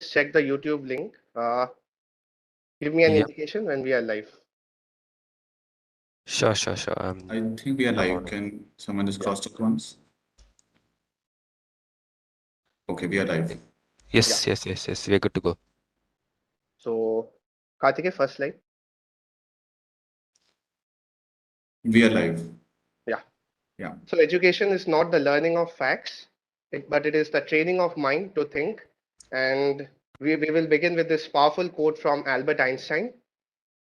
just check the YouTube link. Give me an Yep. indication when we are live. Sure. I think we are live. on. Can someone just Yeah. cross-check once? Okay, we are live. Yes. We're good to go. So, Karthikeya, first slide. We are live. Yeah. Yeah. So, education is not the learning of facts, but it is the training of mind to think. And we will begin with this powerful quote from Albert Einstein.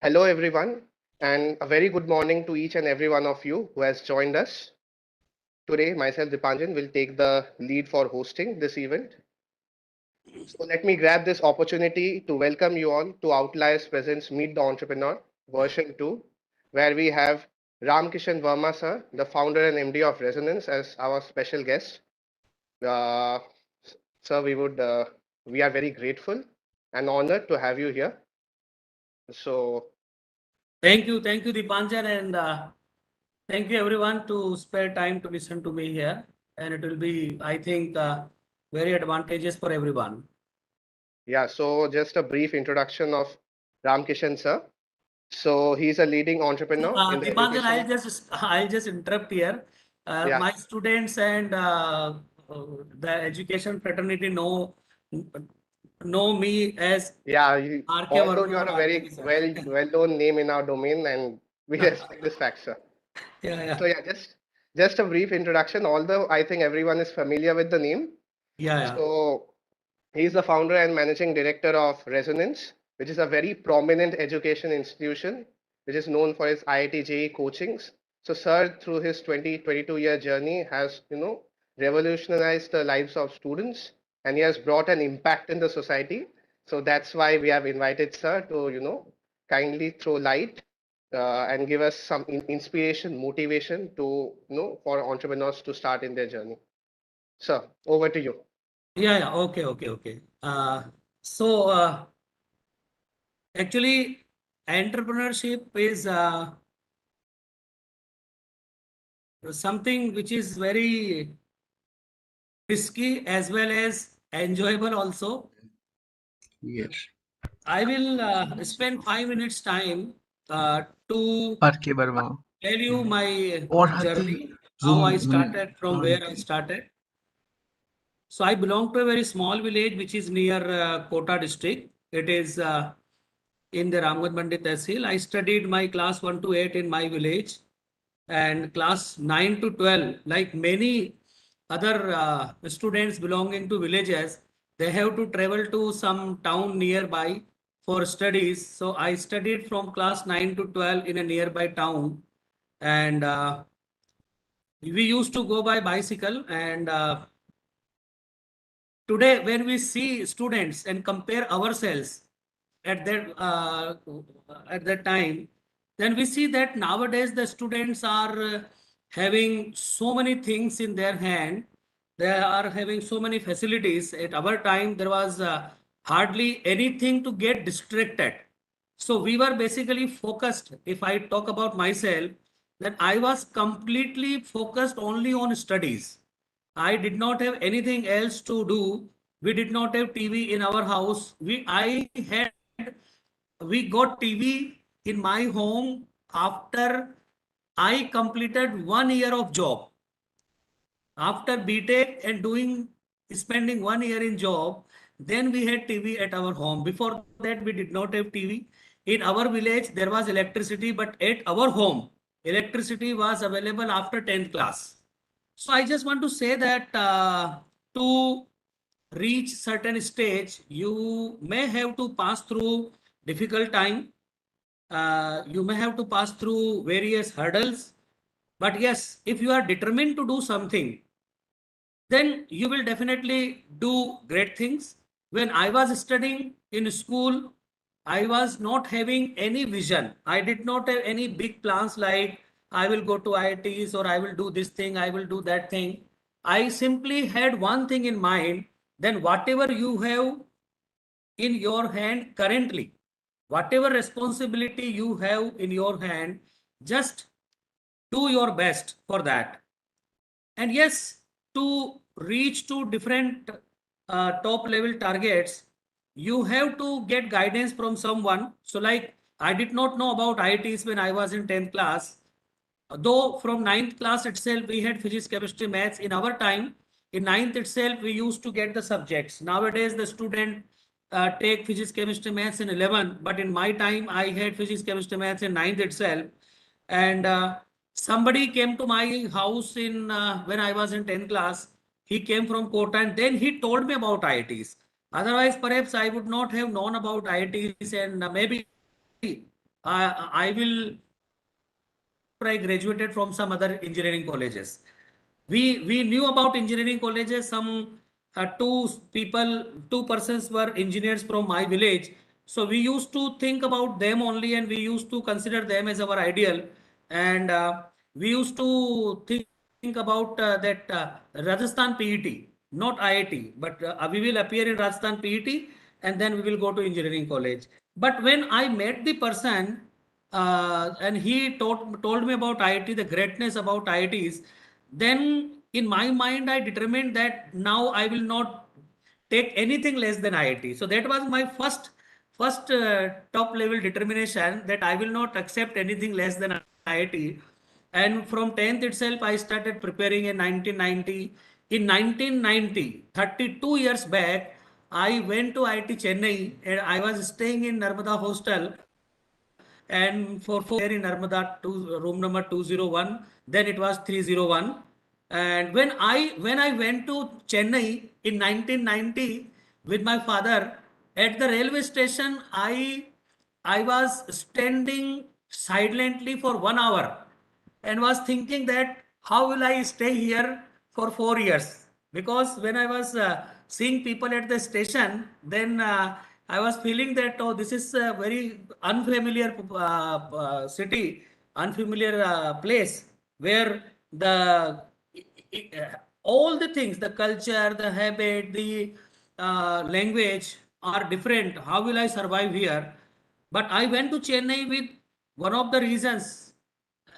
Hello, everyone, and a very good morning to each and every one of you who has joined us. Today, myself, Dipanjan, will take the lead for hosting this event. So let me grab this opportunity to welcome you all to Outliers Presents Meet the Entrepreneur version 2, where we have Ramkishan Verma sir, the founder and MD of Resonance, as our special guest. Uh, Sir, we are very grateful and honored to have you here. So Thank you, Dipanjan, and thank you everyone to spare time to listen to me here. And it will be, I think, very advantageous for everyone. yeah, so just a brief introduction of Ramkishan sir. So he's a leading entrepreneur in the Dipanjan, education. I'll just interrupt here. Yeah. My students and the education fraternity know me as RK Although Verma you are or a very RKV Sir. well-known name in our domain, and we respect this fact, sir. Yeah. So yeah, just a brief introduction. Although I think everyone is familiar with the name. Yeah. So he's the founder and managing director of Resonance, which is a very prominent education institution, which is known for its IIT JEE coachings. So sir, through his 22-year journey, has revolutionized the lives of students, and he has brought an impact in the society. So that's why we have invited sir to kindly throw light and give us some inspiration, motivation to for entrepreneurs to start in their journey. Sir, over to you. Yeah. Okay. So actually, entrepreneurship is something which is very risky as well as enjoyable also. Yes. I will spend 5 minutes time to RK Verma. tell you my Or Hati journey, how I started, from where I Zoom. started. So I belong to a very small village which is near Kota district. It is in the Ramgad Mandi Tehsil. I studied my class 1 to 8 in my village, and class 9 to 12, like many other students belonging to villages, they have to travel to some town nearby for studies. So I studied from class 9 to 12 in a nearby town, and we used to go by bicycle. And today when we see students and compare ourselves at that time, then we see that nowadays the students are having so many things in their hand. They are having so many facilities. At our time, there was hardly anything to get distracted. So we were basically focused. If I talk about myself, that I was completely focused only on studies. I did not have anything else to do. We did not have TV in our house. We got TV in my home after I completed 1 year of job. After BTech and spending 1 year in job, then we had TV at our home. Before that, we did not have TV. In our village, there was electricity, but at our home, electricity was available after 10th class. So I just want to say that to reach certain stage, you may have to pass through difficult time. You may have to pass through various hurdles. But yes, if you are determined to do something, then you will definitely do great things. When I was studying in school, I was not having any vision. I did not have any big plans like I will go to IITs or I will do this thing, I will do that thing. I simply had one thing in mind, then whatever you have in your hand currently, whatever responsibility you have in your hand, just do your best for that. And yes, to reach to different top level targets, you have to get guidance from someone. So like I did not know about IITs when I was in 10th class. Though from ninth class itself, we had physics, chemistry, maths. In our time, in ninth itself, we used to get the subjects. Nowadays, the student take physics, chemistry, maths in 11. But in my time, I had physics, chemistry, maths in ninth itself. And somebody came to my house in when I was in 10th class. He came from Kota and then he told me about IITs. Otherwise, perhaps I would not have known about IITs, and maybe I will I graduated from some other engineering colleges. We knew about engineering colleges. Some two persons were engineers from my village. So we used to think about them only, and we used to consider them as our ideal. And we used to think about that Rajasthan PET, not IIT, but we will appear in Rajasthan PET, and then we will go to engineering college. But when I met the person, and he told me about IIT, the greatness about IITs, then in my mind, I determined that now I will not take anything less than IIT. So that was my first top level determination, that I will not accept anything less than IIT. And from 10th itself, I started preparing in 1990. In 1990, 32 years back, I went to IIT Chennai, and I was staying in Narmada hostel, and for there in Narmada, room number 201, then it was 301. And when I went to Chennai in 1990 with my father, at the railway station, I was standing silently for 1 hour and was thinking that how will I stay here for 4 years? Because when I was seeing people at the station, then I was feeling that, oh, this is a very unfamiliar city, unfamiliar place where the all the things, the culture, the habit, the language are different. How will I survive here? But I went to Chennai with one of the reasons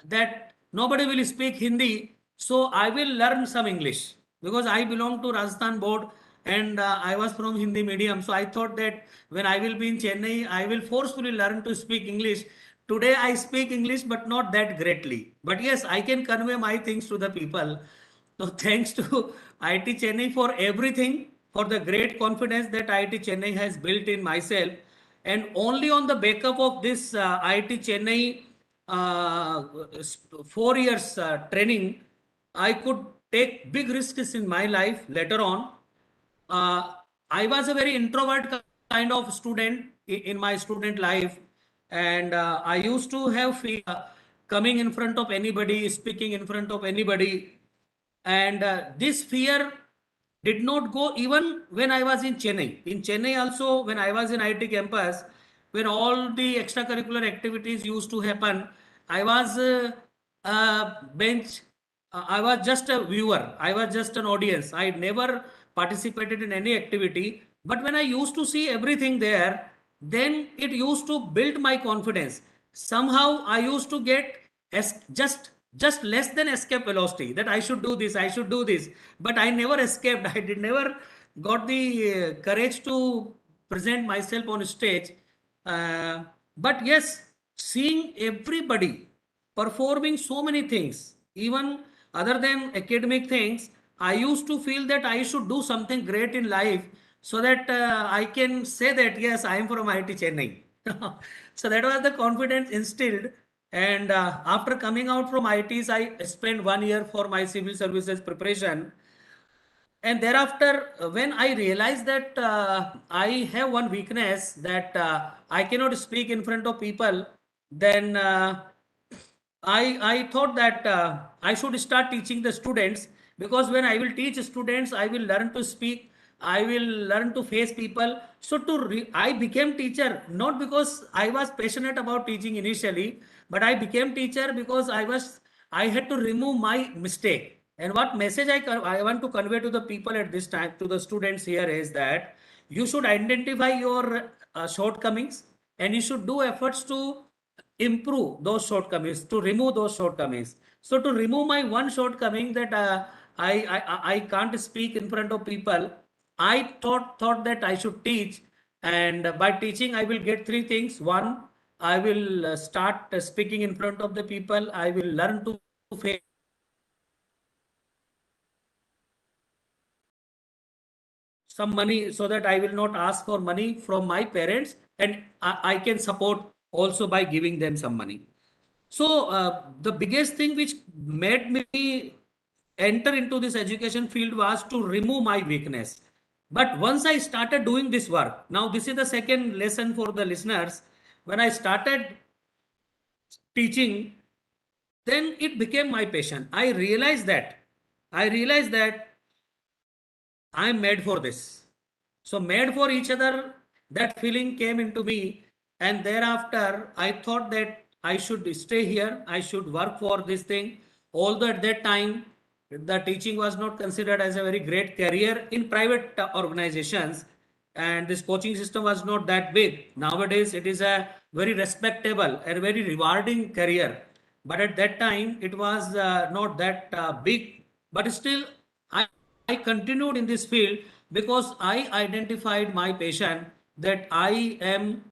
that nobody will speak Hindi, so I will learn some English, because I belong to Rajasthan board, and I was from Hindi medium. So I thought that when I will be in Chennai, I will forcefully learn to speak English. Today I speak English, but not that greatly. But yes, I can convey my things to the people. So thanks to IIT Chennai for everything, for the great confidence that IIT Chennai has built in myself. And only on the backup of this IIT Chennai 4 years training, I could take big risks in my life later on. I was a very introvert kind of student in my student life, and I used to have fear coming in front of anybody, speaking in front of anybody, and this fear did not go even when I was in Chennai. In Chennai also, when I was in IT campus, when all the extracurricular activities used to happen, I was bench. I was just a viewer. I was just an audience. I never participated in any activity. But when I used to see everything there, then it used to build my confidence. Somehow I used to get just less than escape velocity, that I should do this, I should do this. But I never escaped. I did never got the courage to present myself on stage. But yes, seeing everybody performing so many things, even other than academic things, I used to feel that I should do something great in life, so that I can say that, yes, I am from IIT Chennai. So that was the confidence instilled. And after coming out from IITs, I spent 1 year for my civil services preparation. And thereafter, when I realized that I have one weakness, that I cannot speak in front of people, then I thought that I should start teaching the students, because when I will teach students, I will learn to speak, I will learn to face people. So I became teacher not because I was passionate about teaching initially, but I became teacher because I had to remove my mistake. And what message I want to convey to the people at this time, to the students here, is that you should identify your shortcomings, and you should do efforts to improve those shortcomings, to remove those shortcomings. So to remove my one shortcoming, that I can't speak in front of people, I thought that I should teach. And by teaching, I will get three things. One, I will start speaking in front of the people. I will learn to face some money so that I will not ask for money from my parents, and I can support also by giving them some money. So the biggest thing which made me enter into this education field was to remove my weakness. But once I started doing this work, now this is the second lesson for the listeners. When I started teaching, then it became my passion. I realized that I am made for this. So made for each other, that feeling came into me. And thereafter, I thought that I should stay here. I should work for this thing. Although at that time, the teaching was not considered as a very great career in private organizations. And this coaching system was not that big. Nowadays, it is a very respectable and very rewarding career. But at that time, it was not that big. But still, I continued in this field because I identified my passion that I am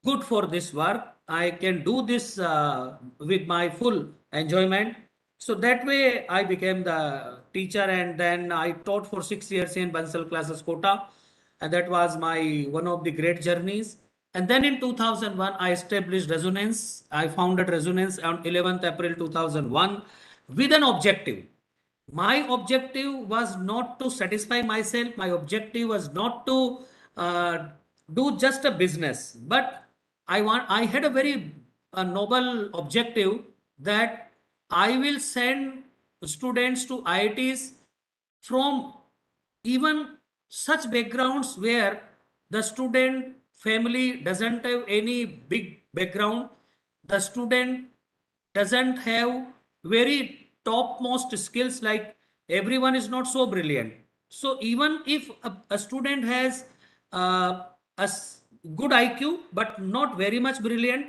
good for this work. I can do this with my full enjoyment. So that way I became the teacher, and then I taught for 6 years in Bansal classes Kota. And that was my one of the great journeys. And then in 2001, I established Resonance. I founded Resonance on 11th April 2001 with an objective. My objective was not to satisfy myself. My objective was not to uh, do just a business, but I had a very noble objective that I will send students to IITs from even such backgrounds where the student family doesn't have any big background, the student doesn't have very topmost skills, like everyone is not so brilliant. So even if a student has good IQ but not very much brilliant,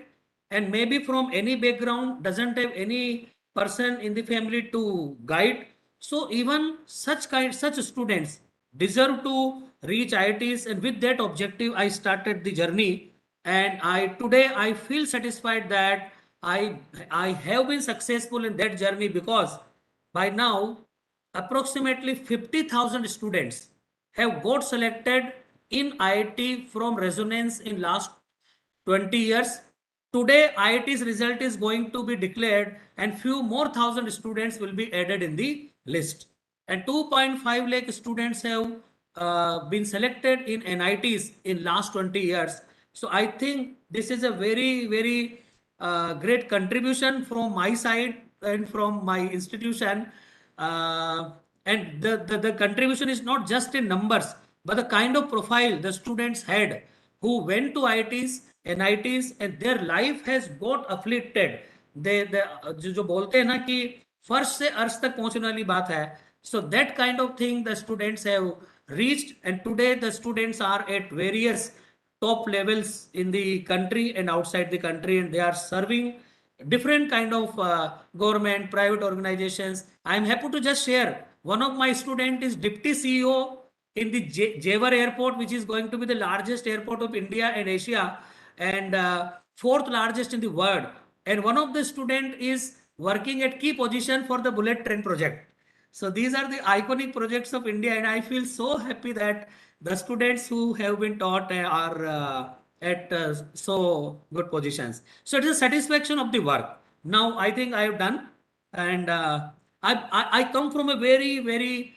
and maybe from any background, doesn't have any person in the family to guide, so even such students deserve to reach IITs. And with that objective, I started the journey. And I today I feel satisfied that I I have been successful in that journey, because by now approximately 50,000 students have got selected in IIT from Resonance in last 20 years. Today, IIT's result is going to be declared, and few more thousand students will be added in the list. And 2.5 lakh students have been selected in NITs in last 20 years. So I think this is a very, very great contribution from my side and from my institution. Uh, and the contribution is not just in numbers, but the kind of profile the students had who went to IITs, NITs, and their life has got afflicted. जो बोलते हैं ना कि फर्श से अर्श तक पहुंचने वाली बात है. So that kind of thing the students have reached, and today the students are at various top levels in the country and outside the country, and they are serving different kind of government, private organizations. I am happy to just share. One of my student is Deputy CEO in the Jewar Airport, which is going to be the largest airport of India and Asia, and fourth largest in the world. And one of the student is working at key position for the bullet train project. So these are the iconic projects of India, and I feel so happy that the students who have been taught are at so good positions. So it is a satisfaction of the work. Now I think I have done, and I come from a very, very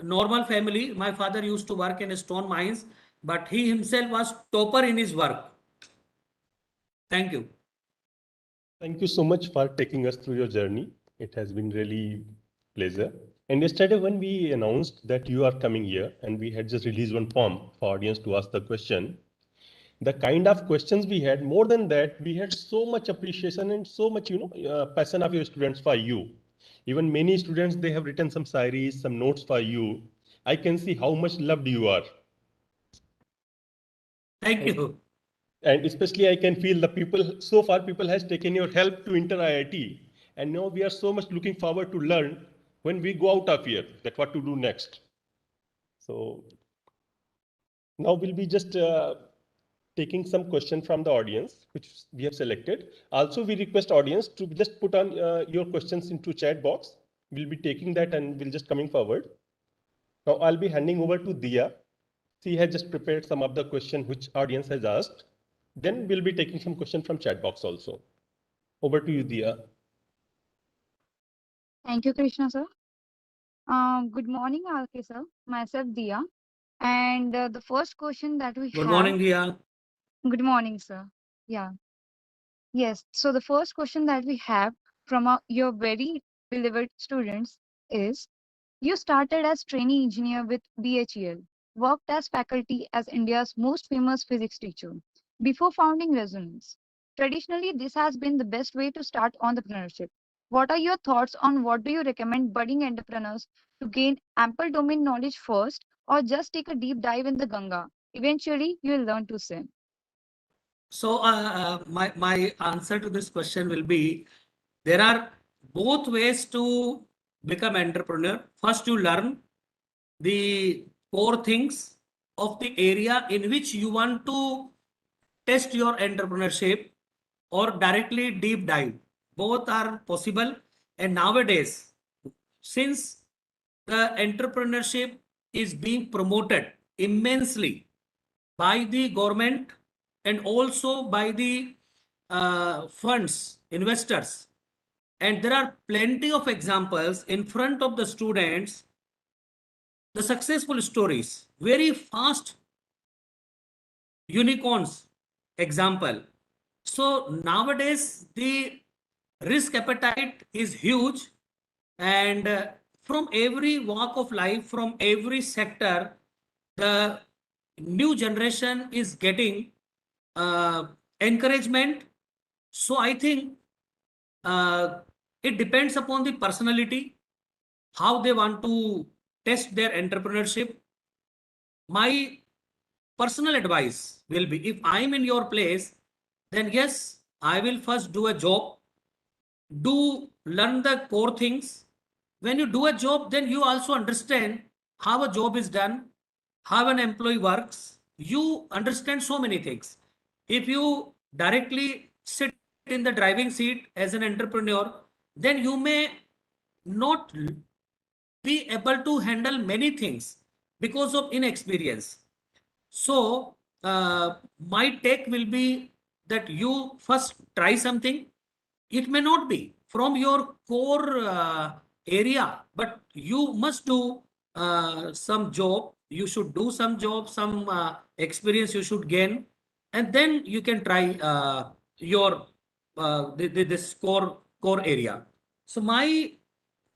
normal family. My father used to work in stone mines, but he himself was topper in his work. Thank you. Thank you so much for taking us through your journey. It has been really pleasure. And yesterday when we announced that you are coming here, and we had just released one form for audience to ask the question, the kind of questions we had, more than that, we had so much appreciation and so much, passion of your students for you. Even many students, they have written some diaries, some notes for you. I can see how much loved you are. Thank you. And especially I can feel the people, so far people has taken your help to enter IIT. And now we are so much looking forward to learn when we go out of here, that what to do next. So Now we'll be just taking some question from the audience, which we have selected. Also, we request audience to just put on your questions into chat box. We'll be taking that and we'll just coming forward. Now I'll be handing over to Dia. She has just prepared some of the question which audience has asked. Then we'll be taking some question from chat box also. Over to you, Dia. Thank you, Krishna sir. Good morning, RK sir. Myself, Dia. And the first question that we Good have. morning, Dia. Good morning, sir. Yeah. Yes. So the first question that we have from your very beloved students is, you started as trainee engineer with BHEL, worked as faculty as India's most famous physics teacher, before founding Resonance. Traditionally, this has been the best way to start entrepreneurship. What are your thoughts on what do you recommend budding entrepreneurs to gain ample domain knowledge first, or just take a deep dive in the Ganga? Eventually, you will learn to swim. So my answer to this question will be, there are both ways to become entrepreneur. First, you learn the core things of the area in which you want to test your entrepreneurship, or directly deep dive. Both are possible. And nowadays, since the entrepreneurship is being promoted immensely by the government and also by the funds, investors, and there are plenty of examples in front of the students, the successful stories, very fast unicorns example. So nowadays the risk appetite is huge, and from every walk of life, from every sector, the new generation is getting encouragement. So I think it depends upon the personality, how they want to test their entrepreneurship. My personal advice will be, if I'm in your place, then yes, I will first do a job, do learn the core things. When you do a job, then you also understand how a job is done, how an employee works. You understand so many things. If you directly sit in the driving seat as an entrepreneur, then you may not be able to handle many things because of inexperience. So my take will be that you first try something. It may not be from your core area, but you must do some job. You should do some job, some experience you should gain, and then you can try your this core area. So my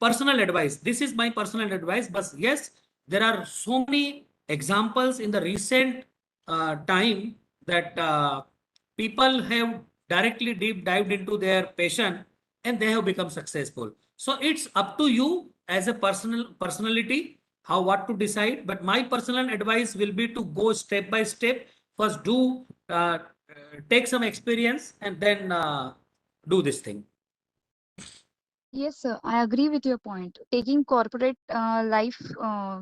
personal advice, this is my personal advice, but yes, there are so many examples in the recent time that people have directly deep dived into their passion and they have become successful. So it's up to you as a personality how what to decide, but my personal advice will be to go step by step. First do take some experience and then do this thing. Yes, sir. I agree with your point. Taking corporate life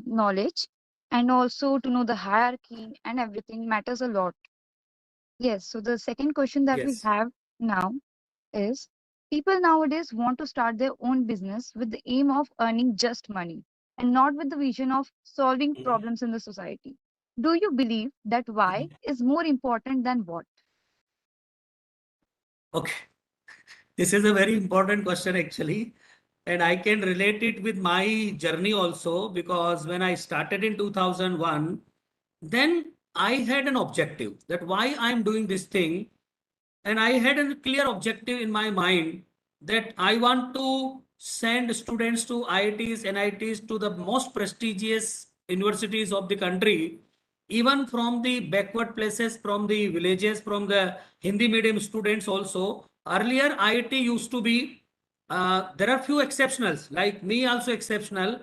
knowledge and also to know the hierarchy and everything matters a lot. Yes. So the second question that we Yes. have now is, people nowadays want to start their own business with the aim of earning just money and not with the vision of solving problems in the society. Do you believe that why is more important than what? Okay. This is a very important question actually, and I can relate it with my journey also, because when I started in 2001, then I had an objective that why I'm doing this thing, and I had a clear objective in my mind that I want to send students to IITs, NITs, to the most prestigious universities of the country, even from the backward places, from the villages, from the Hindi medium students also. Earlier, IIT used to be, there are few exceptionals, like me also exceptional,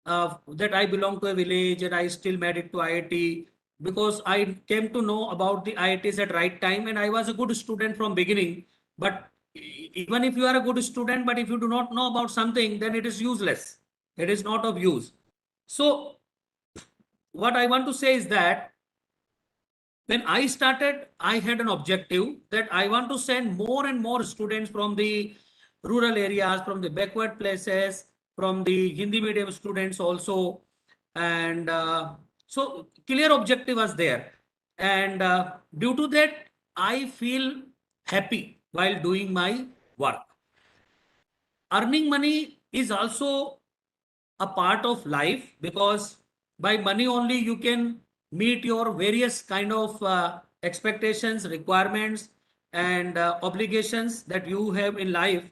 that I belong to a village and I still made it to IIT, because I came to know about the IITs at right time and I was a good student from beginning. But even if you are a good student, but if you do not know about something, then it is useless. It is not of use. So what I want to say is that When I started, I had an objective that I want to send more and more students from the rural areas, from the backward places, from the Hindi medium students also. And so clear objective was there. And due to that, I feel happy while doing my work. Earning money is also a part of life, because by money only you can meet your various kind of expectations, requirements, and obligations that you have in life.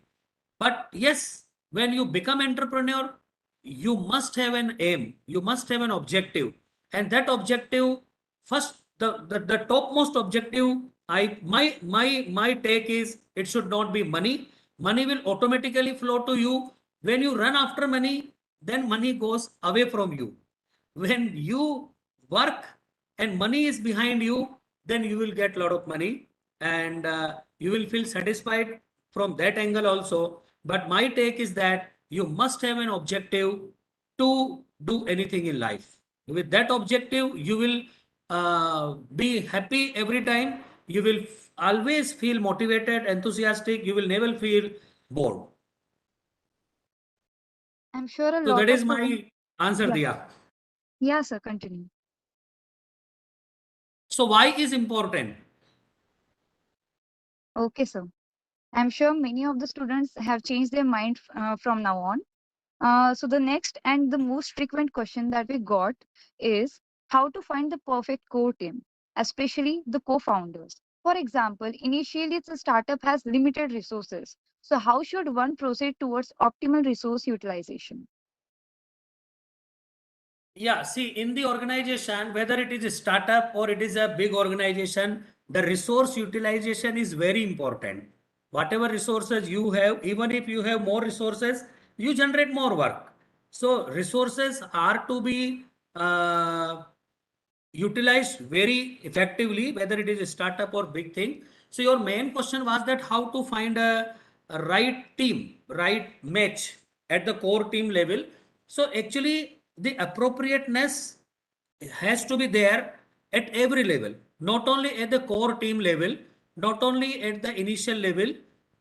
But yes, when you become entrepreneur, you must have an aim, you must have an objective. And that objective, first, the topmost objective, my take is, it should not be money. Money will automatically flow to you. When you run after money, then money goes away from you. When you work and money is behind you, then you will get a lot of money, and you will feel satisfied from that angle also. But my take is that you must have an objective to do anything in life. With that objective, you will be happy every time. You will always feel motivated, enthusiastic. You will never feel bored. I'm sure a So lot that of is my students. answer, Yeah. Diya. Yeah, sir. Continue. So why is important? Okay, sir. I'm sure many of the students have changed their mind from now on. So the next and the most frequent question that we got is how to find the perfect core team, especially the co-founders. For example, initially the startup has limited resources. So how should one proceed towards optimal resource utilization? Yeah, see, in the organization, whether it is a startup or it is a big organization, the resource utilization is very important. Whatever resources you have, even if you have more resources, you generate more work. So resources are to be utilized very effectively, whether it is a startup or big thing. So your main question was that how to find a right team, right match at the core team level. So actually the appropriateness has to be there at every level, not only at the core team level, not only at the initial level,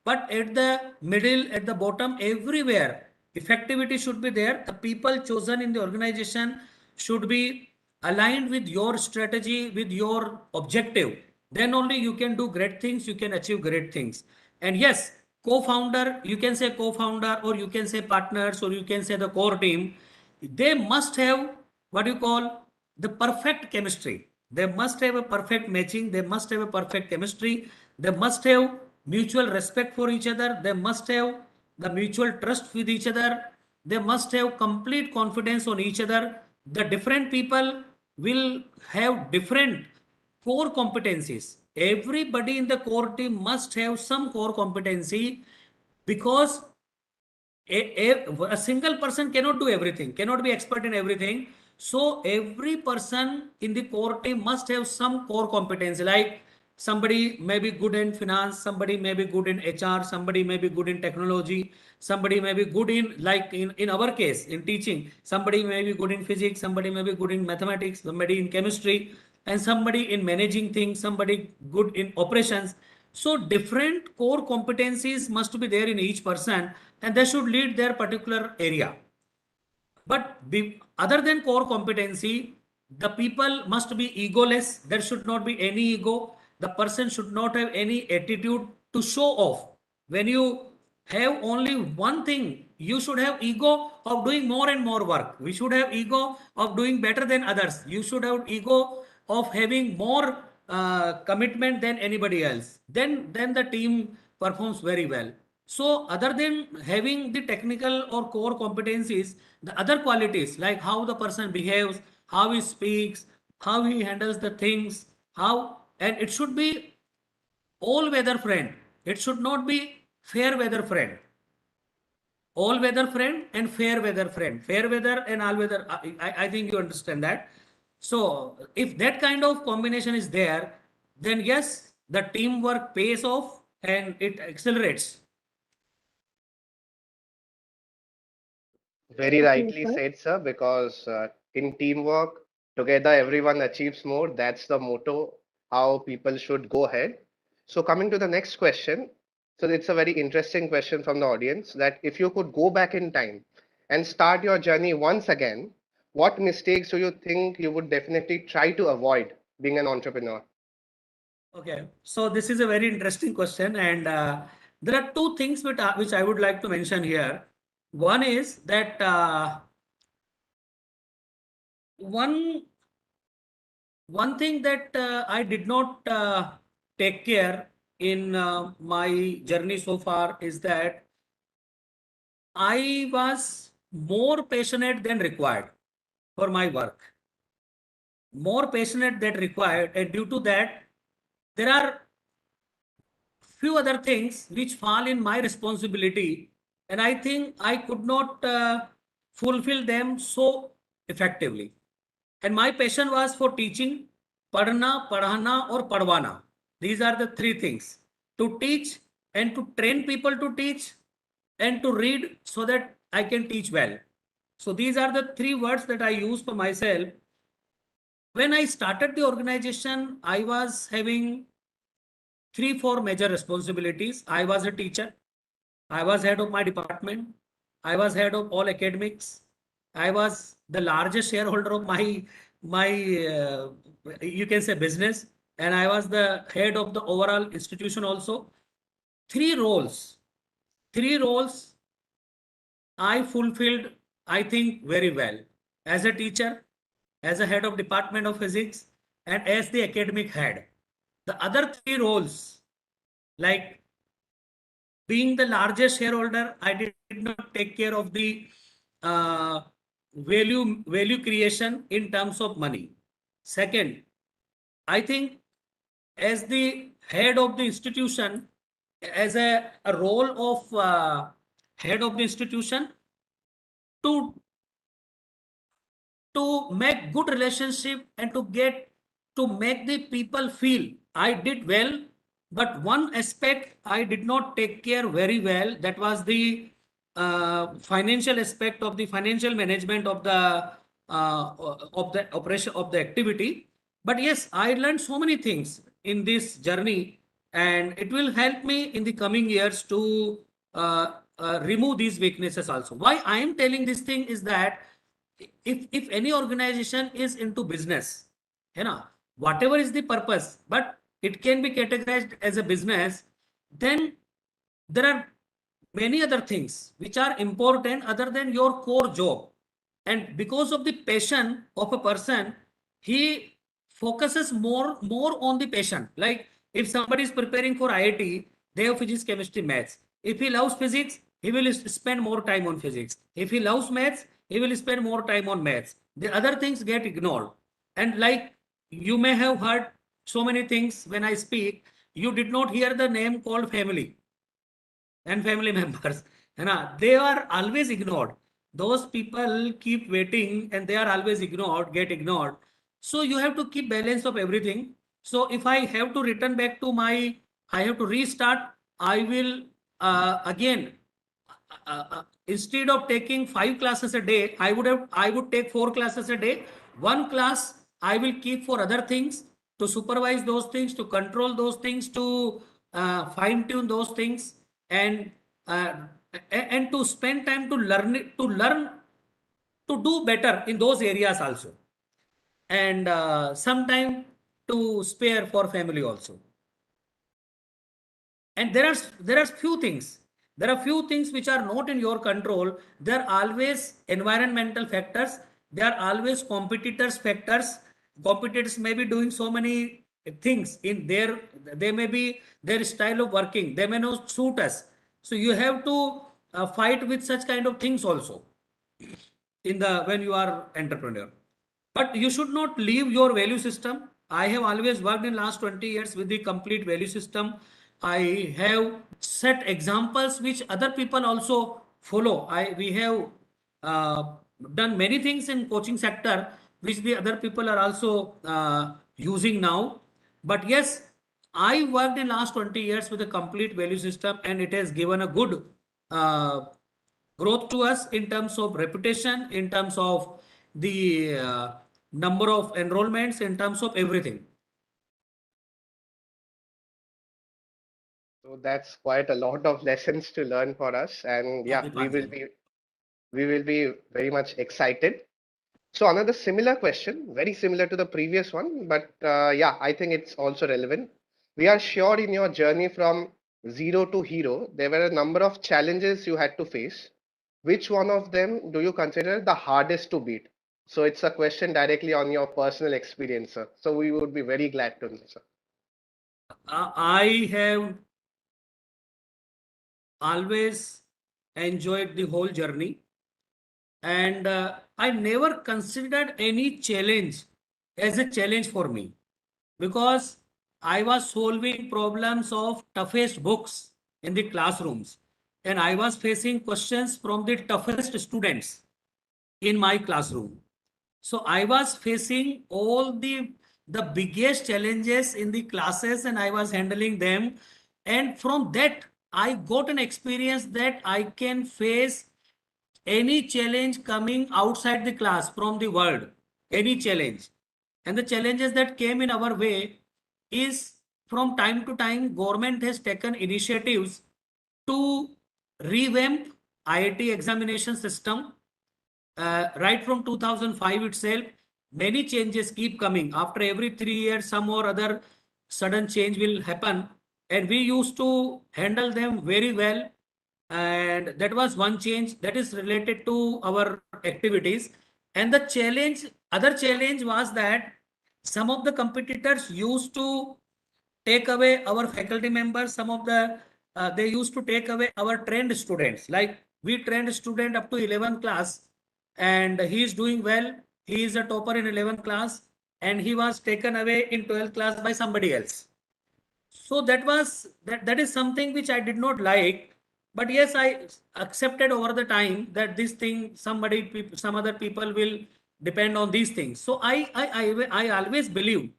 but at the middle, at the bottom, everywhere. Effectivity should be there. The people chosen in the organization should be aligned with your strategy, with your objective. Then only you can do great things, you can achieve great things. And yes, co-founder, you can say co-founder, or you can say partners, or you can say the core team, they must have what you call the perfect chemistry. They must have a perfect matching. They must have a perfect chemistry. They must have mutual respect for each other. They must have the mutual trust with each other. They must have complete confidence on each other. The different people will have different core competencies. Everybody in the core team must have some core competency, because a single person cannot do everything, cannot be expert in everything. So every person in the core team must have some core competence. Like somebody may be good in finance, somebody may be good in HR, somebody may be good in technology, somebody may be good in, like in our case, in teaching, somebody may be good in physics, somebody may be good in mathematics, somebody in chemistry, and somebody in managing things, somebody good in operations. So different core competencies must be there in each person, and they should lead their particular area. But other than core competency, the people must be egoless. There should not be any ego. The person should not have any attitude to show off. When you have only one thing, you should have ego of doing more and more work. We should have ego of doing better than others. You should have ego of having more commitment than anybody else. Then the team performs very well. So other than having the technical or core competencies, the other qualities like how the person behaves, how he speaks, how he handles the things, and it should be all weather friend. It should not be fair weather friend. All weather friend and fair weather friend. Fair weather and all weather. I think you understand that. So if that kind of combination is there, then yes, the teamwork pays off and it accelerates. Very Okay, rightly sir. said, sir, because in teamwork, together everyone achieves more. That's the motto how people should go ahead. So coming to the next question, so it's a very interesting question from the audience that if you could go back in time and start your journey once again, what mistakes do you think you would definitely try to avoid being an entrepreneur? Okay, so this is a very interesting question, and there are two things which I would like to mention here. One is that one thing that I did not take care in my journey so far is that I was more passionate than required for my work, more passionate than required, and due to that, there are few other things which fall in my responsibility, and I think I could not fulfill them so effectively. And my passion was for teaching, padhna, padhana, or padwana. These are the three things: to teach and to train people to teach, and to read so that I can teach well. So these are the three words that I use for myself. When I started the organization, I was having 4 major responsibilities. I was a teacher. I was head of my department. I was head of all academics. I was the largest shareholder of my you can say business, and I was the head of the overall institution also. Three roles. Three roles I fulfilled, I think, very well. As a teacher, as a head of department of physics, and as the academic head. The other three roles, like being the largest shareholder, I did not take care of the value creation in terms of money. Second, I think as the head of the institution, as a role of head of the institution, to make good relationship and to make the people feel I did well. But one aspect I did not take care very well, that was the financial aspect of the financial management of the operation of the activity. But yes, I learned so many things in this journey, and it will help me in the coming years to remove these weaknesses also. Why I am telling this thing is that if any organization is into business, you know, whatever is the purpose, but it can be categorized as a business, then there are many other things which are important other than your core job. And because of the passion of a person, he focuses more on the passion. Like if somebody is preparing for IIT, they have physics, chemistry, maths. If he loves physics, he will spend more time on physics. If he loves maths, he will spend more time on maths. The other things get ignored. And like you may have heard so many things when I speak, you did not hear the name called family and family members. They are always ignored. Those people keep waiting and they are always ignored, get ignored. So you have to keep balance of everything. So if I have to return back to I have to restart, I will again, instead of taking 5 classes a day, I would take 4 classes a day. One class I will keep for other things, to supervise those things, to control those things, to fine tune those things, and uh, and to spend time to learn to do better in those areas also, and some time to spare for family also. And there are few things, there are few things which are not in your control. There are always environmental factors, there are always competitors factors. Competitors may be doing so many things in their, they may be their style of working, they may not suit us. So you have to fight with such kind of things also in the when you are entrepreneur. But you should not leave your value system. I have always worked in last 20 years with the complete value system. I have set examples which other people also follow. We have uh, done many things in coaching sector which the other people are also using now. But yes, I worked in last 20 years with a complete value system, and it has given a good growth to us in terms of reputation, in terms of the number of enrollments, in terms of everything. So that's quite a lot of lessons to learn for us. And yeah, Dipanjan. we will be very much excited. So another similar question, very similar to the previous one, but yeah, I think it's also relevant. We are sure in your journey from zero to hero, there were a number of challenges you had to face. Which one of them do you consider the hardest to beat? So it's a question directly on your personal experience, sir. So we would be very glad to know, sir. I have always enjoyed the whole journey, and I never considered any challenge as a challenge for me, because I was solving problems of toughest books in the classrooms, and I was facing questions from the toughest students in my classroom. So I was facing all the biggest challenges in the classes, and I was handling them. And from that, I got an experience that I can face any challenge coming outside the class from the world, any challenge. And the challenges that came in our way is, from time to time, government has taken initiatives to revamp IIT examination system. Right from 2005 itself, many changes keep coming. After every 3 years, some or other sudden change will happen, and we used to handle them very well. And that was one change that is related to our activities. And the challenge, other challenge was that some of the competitors used to take away our faculty members. Some of the they used to take away our trained students. Like, we trained student up to 11th class, and he is doing well. He is a topper in 11th class, and he was taken away in 12th class by somebody else. So that is something which I did not like. But yes, I accepted over the time that this thing, some other people will depend on these things. So I always believe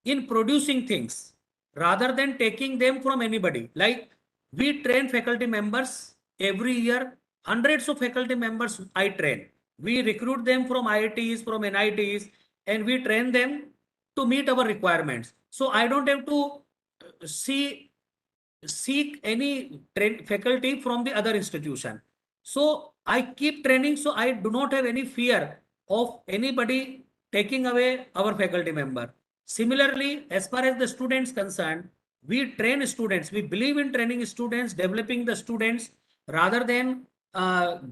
in producing things rather than taking them from anybody. Like, we train faculty members every year, hundreds of faculty members I train. We recruit them from IITs, from NITs, and we train them to meet our requirements. So I don't have to see seek any faculty from the other institution. So I keep training, so I do not have any fear of anybody taking away our faculty member. Similarly, as far as the students concerned, we train students. We believe in training students, developing the students, rather than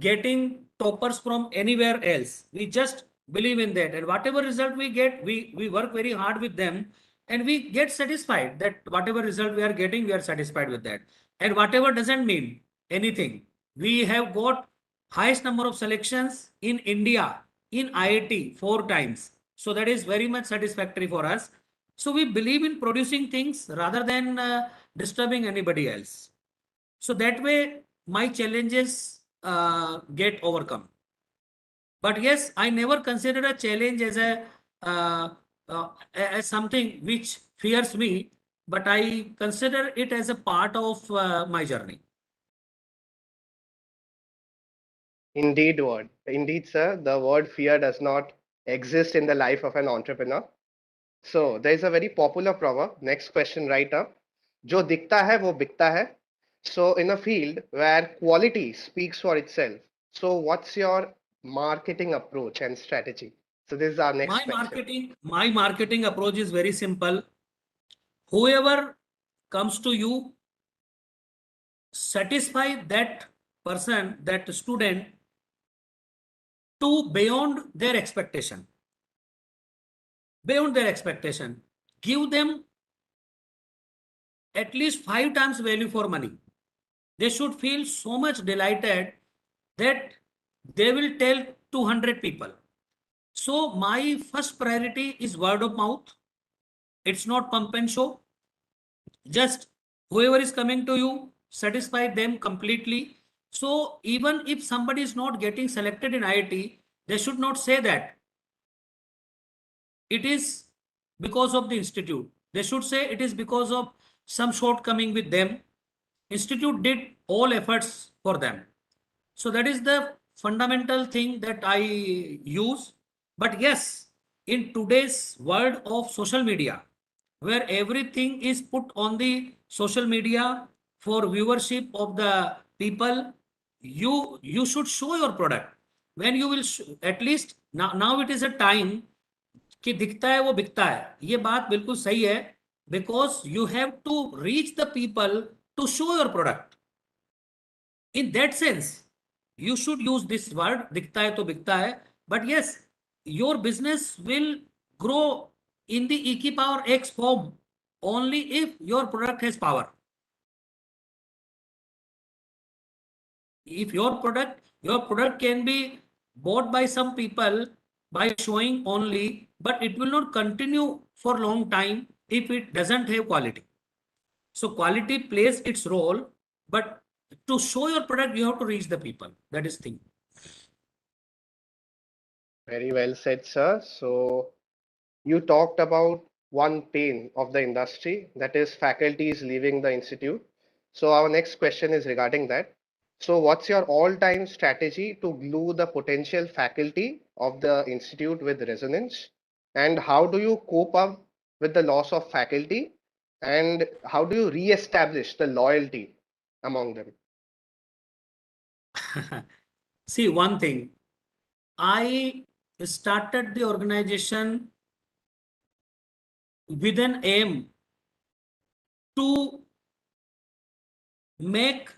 getting toppers from anywhere else. We just believe in that, and whatever result we get, we work very hard with them, and we get satisfied that whatever result we are getting, we are satisfied with that. And whatever doesn't mean anything. We have got highest number of selections in India in IIT 4 times. So that is very much satisfactory for us. So we believe in producing things rather than disturbing anybody else. So that way my challenges get overcome. But yes, I never consider a challenge as uh, as something which fears me, but I consider it as a part of my journey. Indeed, sir, the word fear does not exist in the life of an entrepreneur. So there is a very popular proverb. Next question right up. जो दिखता है वो बिकता है. So in a field where quality speaks for itself, so what's your marketing approach and strategy? So this is our next question. My marketing approach is very simple. Whoever comes to you, satisfy that person, that student, to beyond their expectation. Beyond their expectation. Give them at least 5 times value for money. They should feel so much delighted that they will tell 200 people. So my first priority is word of mouth. It's not pump and show. Just whoever is coming to you, satisfy them completely. So even if somebody is not getting selected in IIT, they should not say that it is because of the institute. They should say it is because of some shortcoming with them. Institute did all efforts for them. So that is the fundamental thing that I use. But yes, in today's world of social media, where everything is put on the social media, for viewership of the people, you should show your product. When you will at least now it is a time कि दिखता है वो बिकता है, ये बात बिल्कुल सही है, because you have to reach the people to show your product. In that sense, you should use this word, दिखता है तो बिकता है. But yes, your business will grow in the e की power x form only if your product has power. If your product can be bought by some people by showing only, but it will not continue for long time if it doesn't have quality. So quality plays its role, but to show your product, you have to reach the people. That is thing. Very well said, sir. So you talked about one pain of the industry, that is faculties leaving the institute. So our next question is regarding that. So what's your all-time strategy to glue the potential faculty of the institute with resonance? And how do you cope up with the loss of faculty? And how do you re-establish the loyalty among them? See, one thing, I started the organization with an aim to make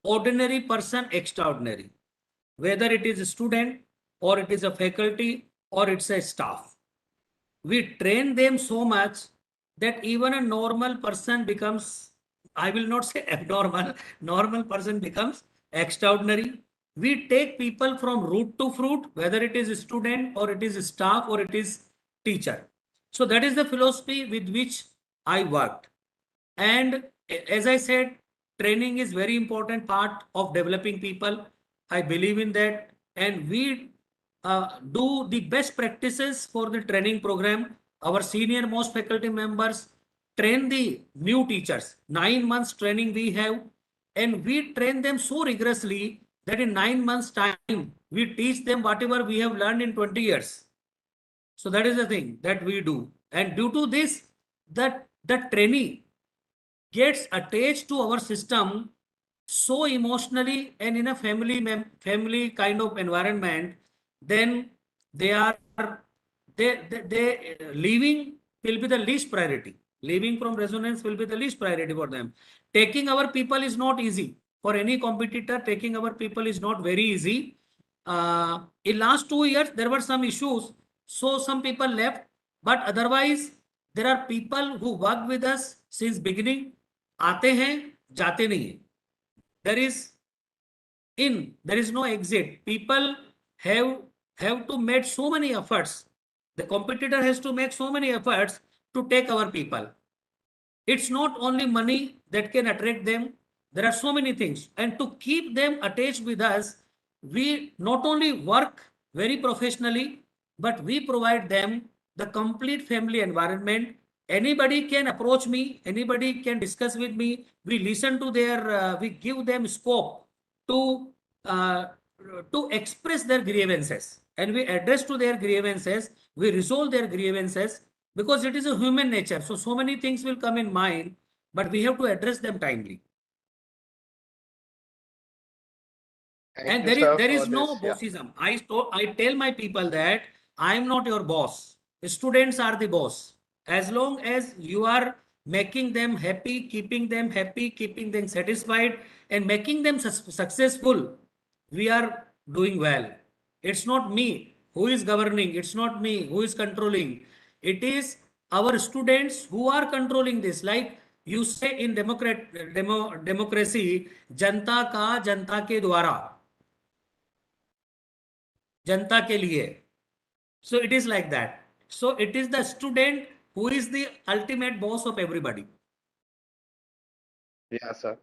ordinary person extraordinary, whether it is a student or it is a faculty or it's a staff. We train them so much that even a normal person becomes, I will not say abnormal, normal person becomes extraordinary. We take people from root to fruit, whether it is a student or it is a staff or it is teacher. So that is the philosophy with which I worked. And as I said, training is very important part of developing people. I believe in that. And we do the best practices for the training program. Our senior most faculty members train the new teachers. 9 months training we have, and we train them so rigorously that in 9 months time, we teach them whatever we have learned in 20 years. So that is the thing that we do. And due to this, that the trainee gets attached to our system so emotionally and in a family kind of environment, then they are they leaving will be the least priority. Leaving from resonance will be the least priority for them. Taking our people is not easy for any competitor. Taking our people is not very easy. In last 2 years there were some issues, so some people left, but otherwise there are people who work with us since beginning. आते हैं जाते नहीं हैं. There is no exit. People have to make so many efforts. The competitor has to make so many efforts to take our people. It's not only money that can attract them. There are so many things, and to keep them attached with us, we not only work very professionally, but we provide them the complete family environment. Anybody can approach me, anybody can discuss with me. We listen to their, we give them scope to uh, to express their grievances, and we address to their grievances. We resolve their grievances because it is a human nature. So many things will come in mind, but we have to address them timely. Thank And you, sir, there for is no this. Yeah. bossism. I tell my people that I am not your boss. Students are the boss. As long as you are making them happy, keeping them satisfied, and making them successful, we are doing well. It's not me who is governing. It's not me who is controlling. It is our students who are controlling this. Like you say in democracy, जनता का जनता के द्वारा, जनता के लिए. So it is like that. So it is the student who is the ultimate boss of everybody. Yeah, sir.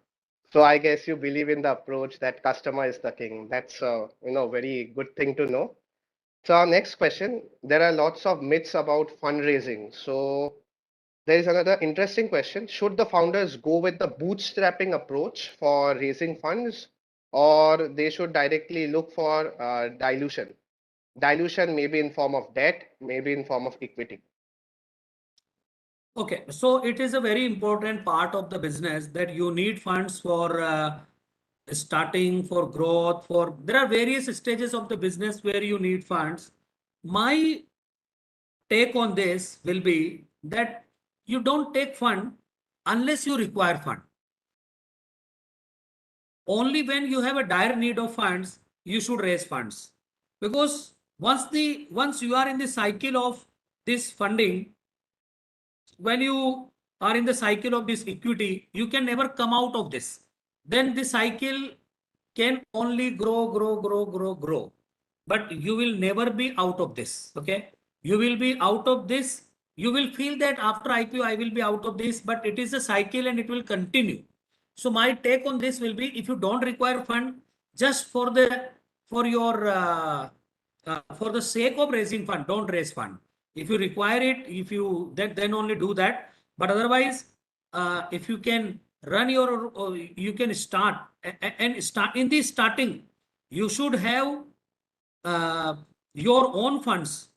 So I guess you believe in the approach that customer is the king. That's a very good thing to know. So our next question, there are lots of myths about fundraising. So there is another interesting question. Should the founders go with the bootstrapping approach for raising funds, or they should directly look for dilution? Dilution may be in form of debt, maybe in form of equity. Okay, so it is a very important part of the business that you need funds for starting, for growth, for there are various stages of the business where you need funds. My take on this will be that you don't take fund unless you require fund. Only when you have a dire need of funds, you should raise funds. Because once you are in the cycle of this funding, when you are in the cycle of this equity, you can never come out of this. Then the cycle can only grow. But you will never be out of this. Okay. You will be out of this. You will feel that after IPO, I will be out of this, but it is a cycle and it will continue. So my take on this will be if you don't require fund just for your for the sake of raising fund, don't raise fund. If you require it, if you then only do that. But otherwise, if you can run your, you can start and start in the starting. You should have your own funds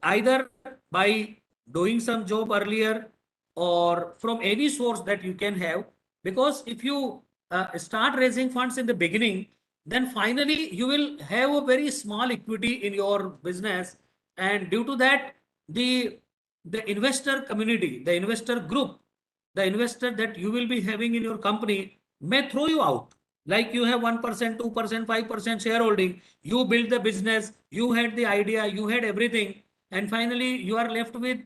either by doing some job earlier or from any source that you can have, because if you start raising funds in the beginning, then finally you will have a very small equity in your business, and due to that the investor community, the investor group, the investor that you will be having in your company may throw you out. Like you have 1%, 2%, 5% shareholding, you build the business, you had the idea, you had everything, and finally you are left with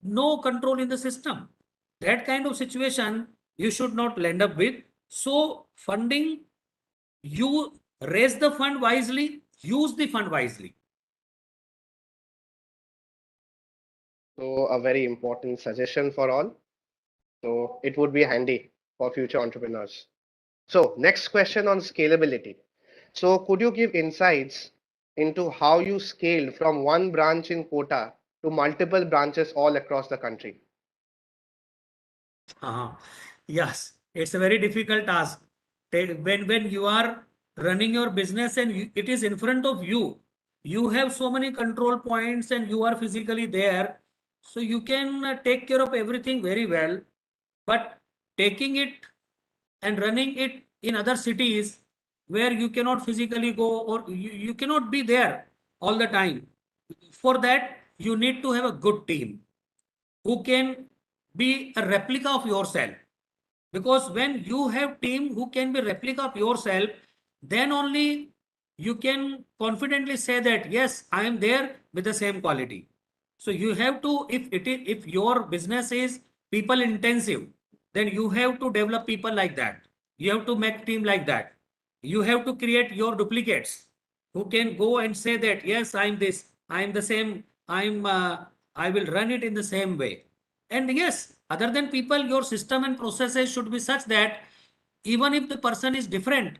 no control in the system. That kind of situation you should not land up with. So funding, you raise the fund wisely, use the fund wisely. So a very important suggestion for all. So it would be handy for future entrepreneurs. So next question on scalability. So could you give insights into how you scaled from one branch in Kota to multiple branches all across the country? Yes, it's a very difficult task. When you are running your business and it is in front of you, you have so many control points and you are physically there, so you can take care of everything very well. But taking it and running it in other cities where you cannot physically go or you cannot be there all the time. For that, you need to have a good team who can be a replica of yourself, because when you have team who can be replica of yourself, then only you can confidently say that yes, I am there with the same quality. So you have to, if your business is people intensive, then you have to develop people like that. You have to make team like that. You have to create your duplicates who can go and say that yes, I'm this, I'm the same, I will run it in the same way. And yes, other than people, your system and processes should be such that even if the person is different,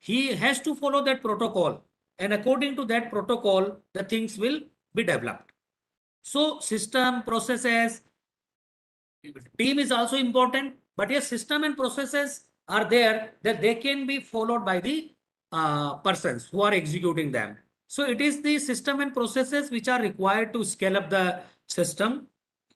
he has to follow that protocol. And according to that protocol, the things will be developed. So system, processes, team is also important, but yes, system and processes are there that they can be followed by the persons who are executing them. So it is the system and processes which are required to scale up the system.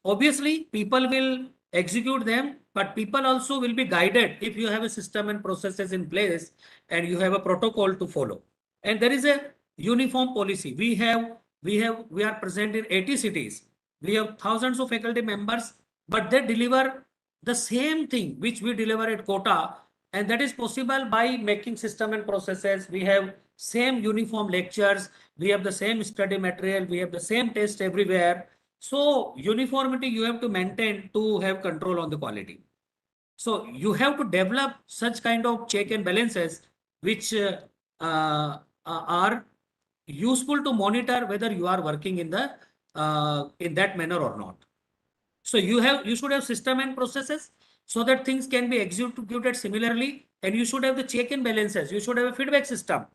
Obviously, people will execute them, but people also will be guided if you have a system and processes in place and you have a protocol to follow. And there is a uniform policy. We are present in 80 cities. We have thousands of faculty members, but they deliver the same thing which we deliver at Kota, and that is possible by making system and processes. We have same uniform lectures, we have the same study material, we have the same test everywhere. So uniformity you have to maintain to have control on the quality. So you have to develop such kind of check and balances which are useful to monitor whether you are working in the in that manner or not. So you should have system and processes so that things can be executed similarly, and you should have the check and balances. You should have a feedback system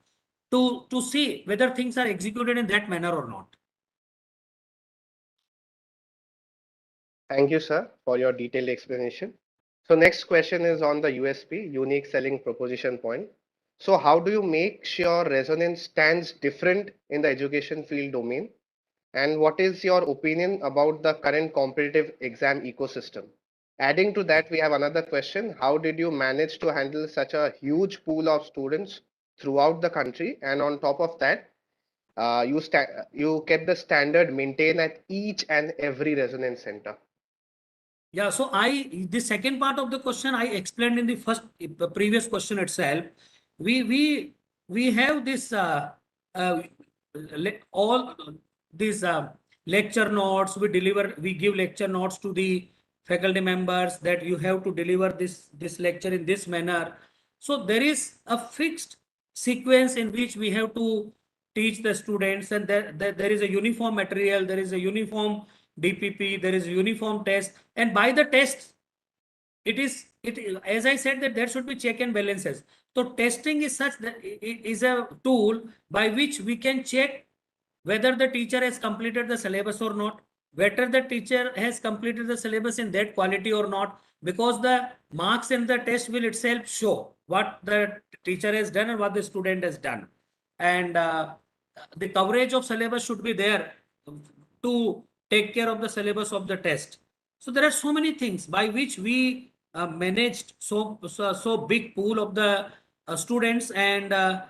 to see whether things are executed in that manner or not. Thank you, sir, for your detailed explanation. So next question is on the USP, unique selling proposition point. So how do you make sure resonance stands different in the education field domain? And what is your opinion about the current competitive exam ecosystem? Adding to that, we have another question. How did you manage to handle such a huge pool of students throughout the country? And on top of that, you kept the standard maintained at each and every resonance center. Yeah, so the second part of the question I explained in the previous question itself. We have this all these lecture notes. We give lecture notes to the faculty members that you have to deliver this lecture in this manner. So there is a fixed sequence in which we have to teach the students, and there is a uniform material, there is a uniform DPP, there is a uniform test, and by the test, as I said, that there should be check and balances. So testing is such that it is a tool by which we can check whether the teacher has completed the syllabus or not, whether the teacher has completed the syllabus in that quality or not, because the marks in the test will itself show what the teacher has done and what the student has done. And the coverage of syllabus should be there to take care of the syllabus of the test. So there are so many things by which we managed so big pool of the students and a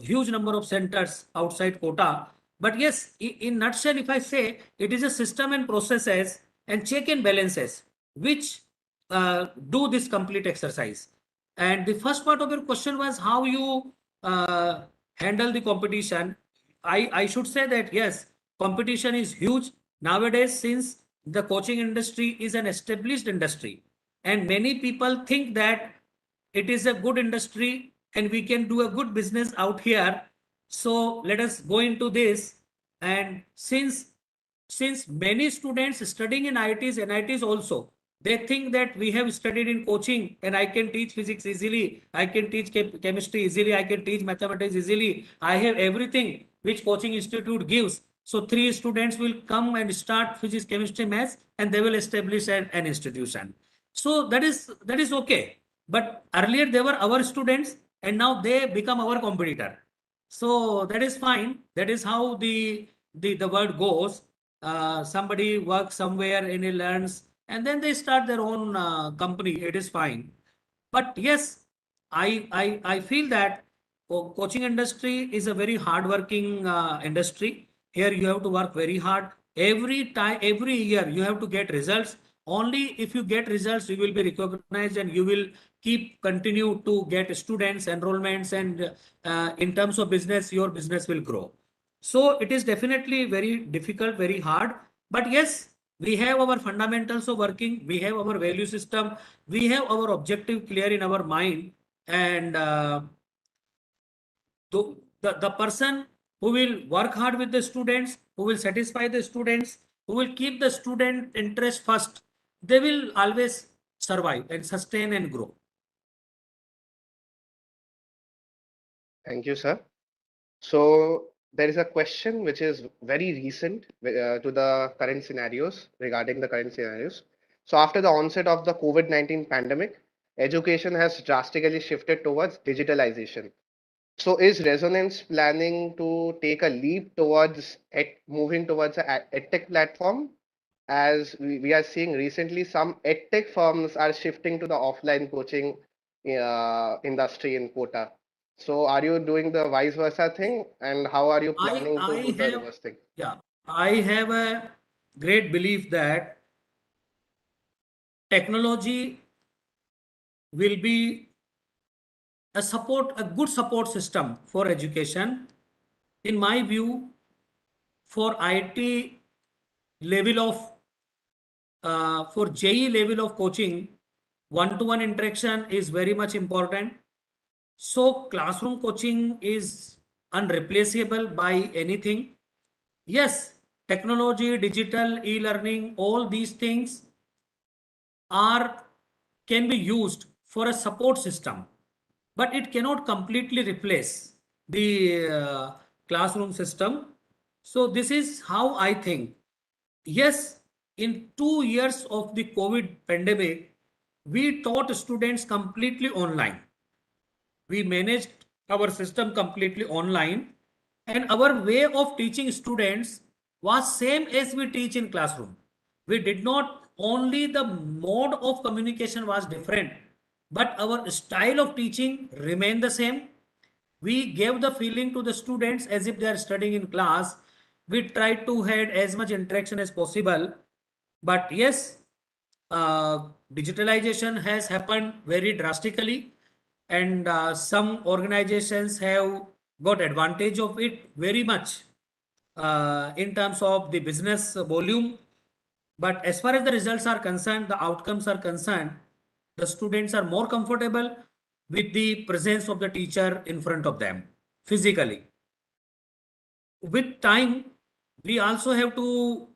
huge number of centers outside quota. But yes, in nutshell, if I say, it is a system and processes and check and balances which do this complete exercise. And the first part of your question was how you handle the competition. I should say that yes, competition is huge nowadays, since the coaching industry is an established industry and many people think that it is a good industry and we can do a good business out here. So let us go into this. And since many students studying in IITs, NITs also, they think that we have studied in coaching and I can teach physics easily, I can teach chemistry easily, I can teach mathematics easily, I have everything which coaching institute gives. So 3 students will come and start physics, chemistry, maths, and they will establish an institution. So that is okay. But earlier they were our students and now they become our competitor. So that is fine. That is how the word goes. Somebody works somewhere and he learns and then they start their own company. It is fine. But yes, I feel that coaching industry is a very hardworking industry. Here you have to work very hard. Every year you have to get results. Only if you get results, you will be recognized and you will continue to get students, enrollments, and in terms of business, your business will grow. So it is definitely very difficult, very hard. But yes, we have our fundamentals of working, we have our value system, we have our objective clear in our mind, and the person who will work hard with the students, who will satisfy the students, who will keep the student interest first, they will always survive and sustain and grow. Thank you, sir. So there is a question which is very recent to the current scenarios, regarding the current scenarios. So after the onset of the COVID-19 pandemic, education has drastically shifted towards digitalization. So is Resonance planning to take a leap towards moving towards a edtech platform? As we are seeing recently, some edtech firms are shifting to the offline coaching industry in quota. So are you doing the vice versa thing, and how are you planning to do the reverse thing? Yeah, I have a great belief that technology will be a good support system for education. In my view, for IT level of for JE level of coaching, one-to-one interaction is very much important. So classroom coaching is unreplaceable by anything. Yes, technology, digital, e-learning, all these things can be used for a support system, but it cannot completely replace the classroom system. So this is how I think. Yes, in 2 years of the COVID pandemic, we taught students completely online. We managed our system completely online, and our way of teaching students was same as we teach in classroom. We did not, only the mode of communication was different, but our style of teaching remained the same. We gave the feeling to the students as if they are studying in class. We tried to have as much interaction as possible. But yes, digitalization has happened very drastically, and some organizations have got advantage of it very much in terms of the business volume. But as far as the results are concerned, the outcomes are concerned, the students are more comfortable with the presence of the teacher in front of them physically. With time, we also have to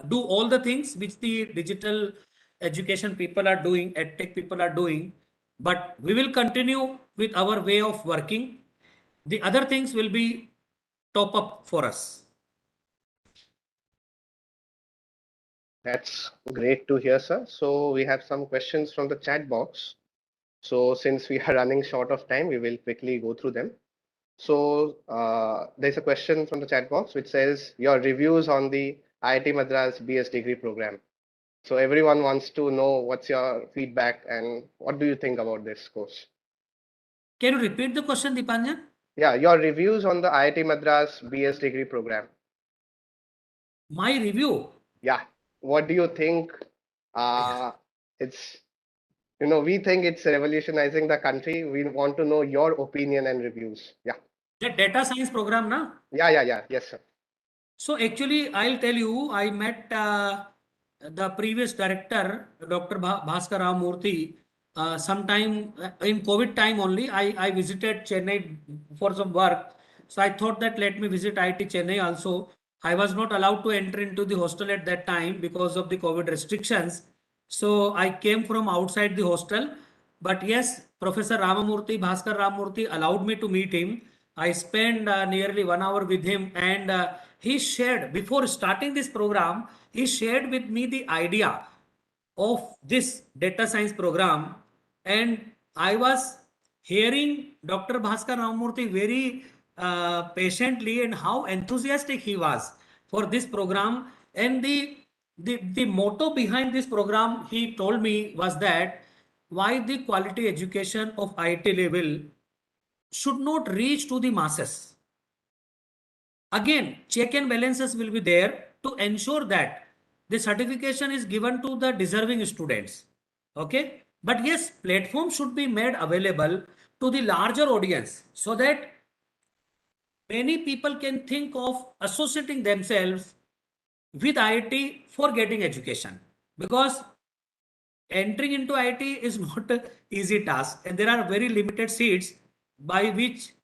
do all the things which the digital education people are doing, edtech people are doing, but we will continue with our way of working. The other things will be top up for us. That's great to hear, sir. So we have some questions from the chat box. So since we are running short of time, we will quickly go through them. So there's a question from the chat box which says your reviews on the IIT Madras BS degree program. So everyone wants to know what's your feedback and what do you think about this course? Can you repeat the question, Dipanjan? Yeah, your reviews on the IIT Madras BS degree program. My review. Yeah, what do you think? It's, we think it's revolutionizing the country. We want to know your opinion and reviews. Yeah. The data science program, na? Yeah. Yes, sir. So actually, I'll tell you, I met the previous director, Dr. Bhaskar Ramurthy, sometime in COVID time only. I visited Chennai for some work. So I thought that let me visit IIT Chennai also. I was not allowed to enter into the hostel at that time because of the COVID restrictions. So I came from outside the hostel. But yes, Professor Ramamurthy, Bhaskar Ramamurthy allowed me to meet him. I spent nearly 1 hour with him, and he shared, before starting this program, he shared with me the idea of this data science program. And I was hearing Dr. Bhaskar Ramamurthy very patiently, and how enthusiastic he was for this program. And the motto behind this program, he told me, was that why the quality education of IIT level should not reach to the masses. Again, check and balances will be there to ensure that the certification is given to the deserving students. Okay. But yes, platform should be made available to the larger audience so that many people can think of associating themselves with IIT for getting education, because entering into IIT is not an easy task, and there are very limited seats by which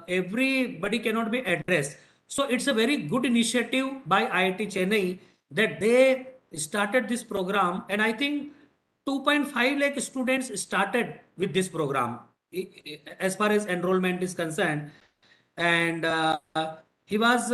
everybody cannot be addressed. So it's a very good initiative by IIT Chennai that they started this program, and I think 2.5 lakh students started with this program as far as enrollment is concerned. And he was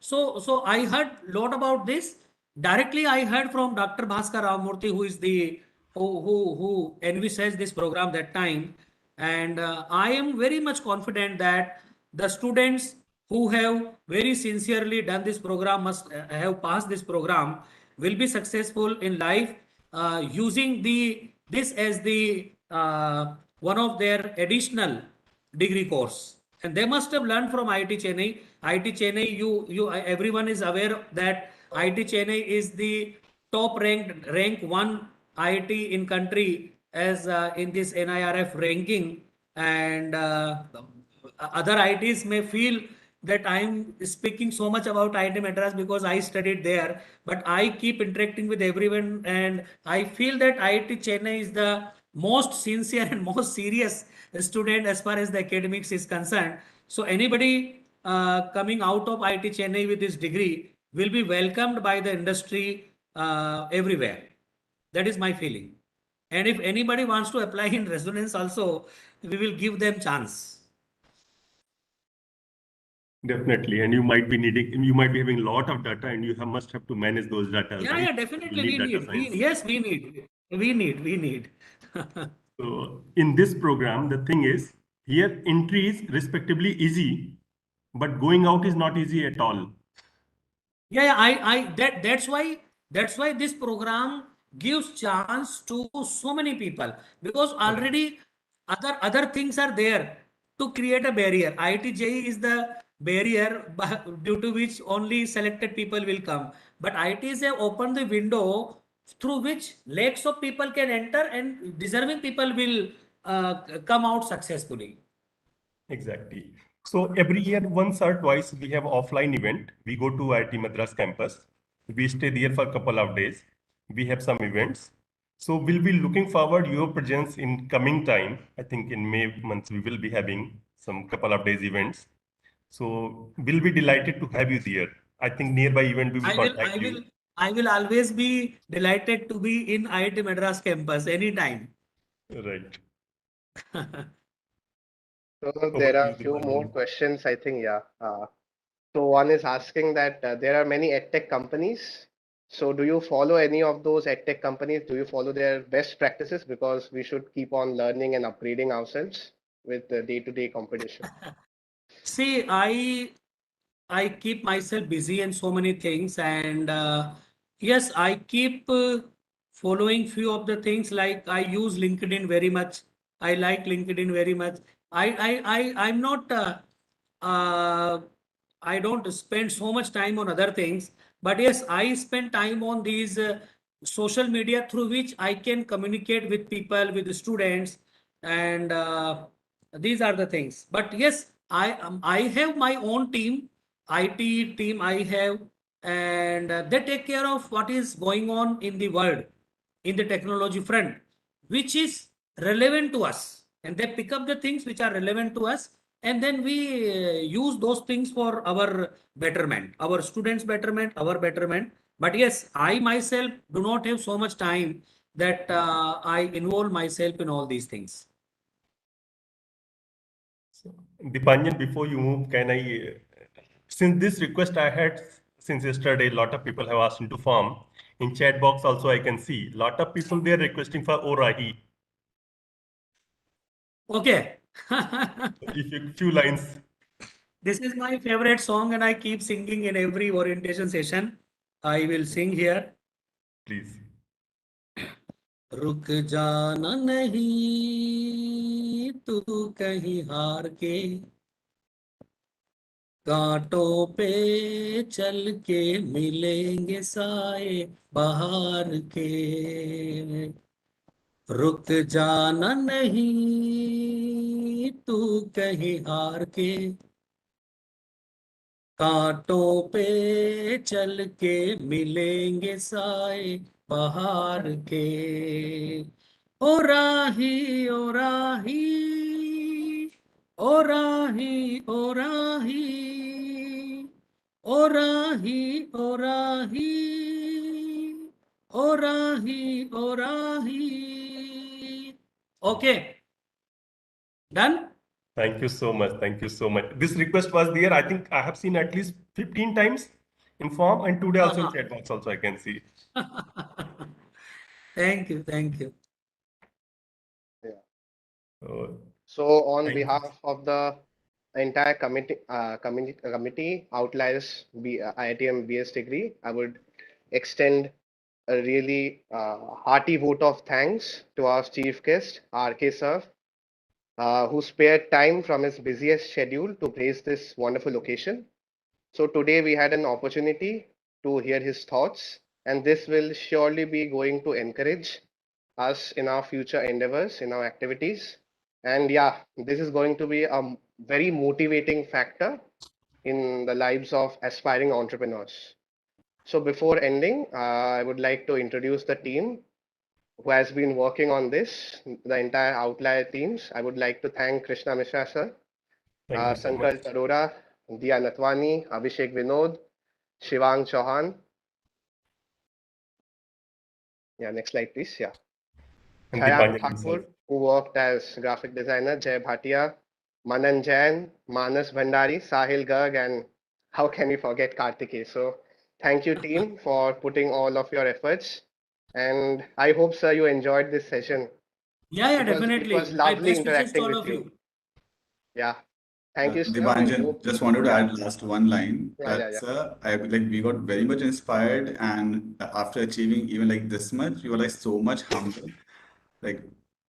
so I heard a lot about this. Directly I heard from Dr. Bhaskar Ramamurthy, who is the who envisaged this program that time. And I am very much confident that the students who have very sincerely done this program, must have passed this program, will be successful in life using this as the one of their additional degree course. And they must have learned from IIT Chennai. IIT Chennai, everyone is aware that IIT Chennai is the top rank 1 IIT in country as in this NIRF ranking. And other IITs may feel that I'm speaking so much about IIT Madras because I studied there, but I keep interacting with everyone, and I feel that IIT Chennai is the most sincere and most serious student as far as the academics is concerned. So anybody coming out of IIT Chennai with this degree will be welcomed by the industry everywhere. That is my feeling. And if anybody wants to apply in resonance also, we will give them chance. Definitely, and you might be having a lot of data, and you must have to manage those data. Yeah, right? yeah, definitely You need data science. we need. So in this program, the thing is, here entry is respectively easy, but going out is not easy at all. Yeah, that's why this program gives chance to so many people, because already other things are there to create a barrier. IIT JEE is the barrier due to which only selected people will come. But IITs have opened the window through which lakhs of people can enter and deserving people will come out successfully. Exactly. So every year, once or twice, we have offline event. We go to IIT Madras campus. We stay there for a couple of days. We have some events. So we'll be looking forward your presence in coming time. I think in May month we will be having some couple of days events. So we'll be delighted to have you there. I think nearby event we will I will, I contact will, you. I will always be delighted to be in IIT Madras campus anytime. Right. So Over there to are you, a few more Dipanjan. questions, I think, yeah. So one is asking that there are many edtech companies. So do you follow any of those edtech companies? Do you follow their best practices? Because we should keep on learning and upgrading ourselves with the day-to-day competition. See, I keep myself busy in so many things, and yes, I keep following few of the things. Like I use LinkedIn very much. I like LinkedIn very much. I'm not. Uh, I don't spend so much time on other things, but yes, I spend time on these social media through which I can communicate with people, with the students, and these are the things. But yes, I have my own team, IT team I have, and they take care of what is going on in the world, in the technology front, which is relevant to us, and they pick up the things which are relevant to us, and then we use those things for our betterment, our students betterment, our betterment. But yes, I myself do not have so much time that I involve myself in all these things. Dipanjan, before you move, can I, since this request I had since yesterday, a lot of people have asked into form. In chat box also I can see, lot of people they are requesting for Orahi. Okay. If you, few lines, This is my favorite song, and I keep singing in every orientation session. I will sing here. please. रुक जाना नहीं तू कहीं हार के, कांटों पे चल के मिलेंगे साए बाहर के। रुक जाना नहीं तू कहीं हार के, कांटों पे चल के मिलेंगे साए बाहर के। ओ राही ओ राही, ओ राही ओ राही, ओ राही ओ राही, ओ राही ओ राही। Okay, done. Thank you so much. Thank you so much. This request was there. I think I have seen at least 15 times in form and today also in chat box also I can see. Thank you, thank you. Yeah. Uh, So on thank you. behalf of the entire committee, Outliers IITM BS degree, I would extend a really hearty vote of thanks to our chief guest, RK Sir, who spared time from his busiest schedule to grace this wonderful occasion. So today we had an opportunity to hear his thoughts, and this will surely be going to encourage us in our future endeavors, in our activities. And yeah, this is going to be a very motivating factor in the lives of aspiring entrepreneurs. So before ending, I would like to introduce the team who has been working on this, the entire Outlier teams. I would like to thank Krishna Mishra sir, Thank you so much. Sankal Arora, Diya Natwani, Abhishek Vinod, Shivang Chauhan. Yeah, next slide, please. Yeah. And Chayat Dipanjan himself. Thakur, who worked as graphic designer, Jay Bhatia, Manan Jain, Manas Bhandari, Sahil Garg, and how can we forget Kartikeya? So thank you, team, for putting all of your efforts. And I hope, sir, you enjoyed this session. Yeah, It was definitely. My lovely best wishes to interacting all with of you. you. Yeah. Thank you, sir. We Dipanjan, hope. just wanted to Yeah. add last one line Yeah, that, yeah. sir, we got very much inspired, and after achieving even like this much, we were like so much humble. Like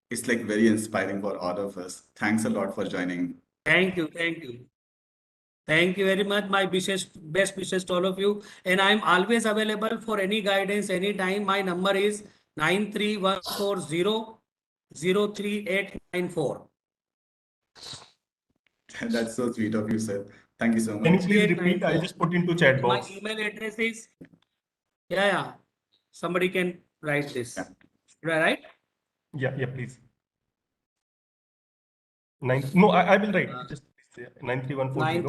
it's like very inspiring for all of us. Thanks a lot for joining. Thank you. Thank you. Thank you very much. My best wishes to all of you. And I'm always available for any guidance, anytime. My number is 93140 That's so sweet of you, sir. Thank you so Can you much. please repeat? I just put into chat My box. email address is, yeah. Somebody can write this. Yeah. Right? Yeah, please. No, I will write. Just 93140.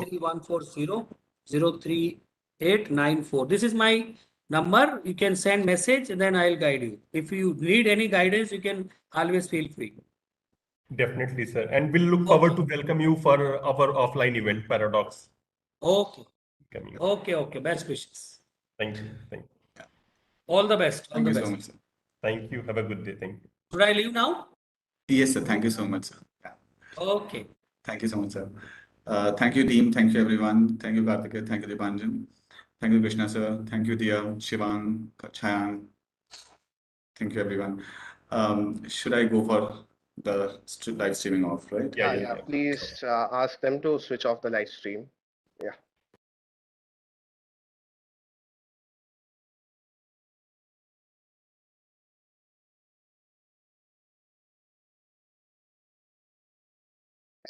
93140 This is my number. You can send message, and then I'll guide you. If you need any guidance, you can always feel free. Definitely, sir. And we'll look forward to welcome you for our offline event, Paradox. Okay. Coming up. Okay. Best wishes. Thank you. All the best. All Thank the you best. so much, sir. Thank you. Have a good day. Thank you. Should I leave now? Yes, sir. Thank you so much, sir. Yeah. Okay. Thank you so much, sir. Thank you, team. Thank you, everyone. Thank you, Karthikeya. Thank you, Dipanjan. Thank you, Krishna, sir. Thank you, Dia, Shivang, Chayang. Thank you, everyone. Should I go for the live streaming off, right? Yeah. Please ask them to switch off the live stream. Yeah.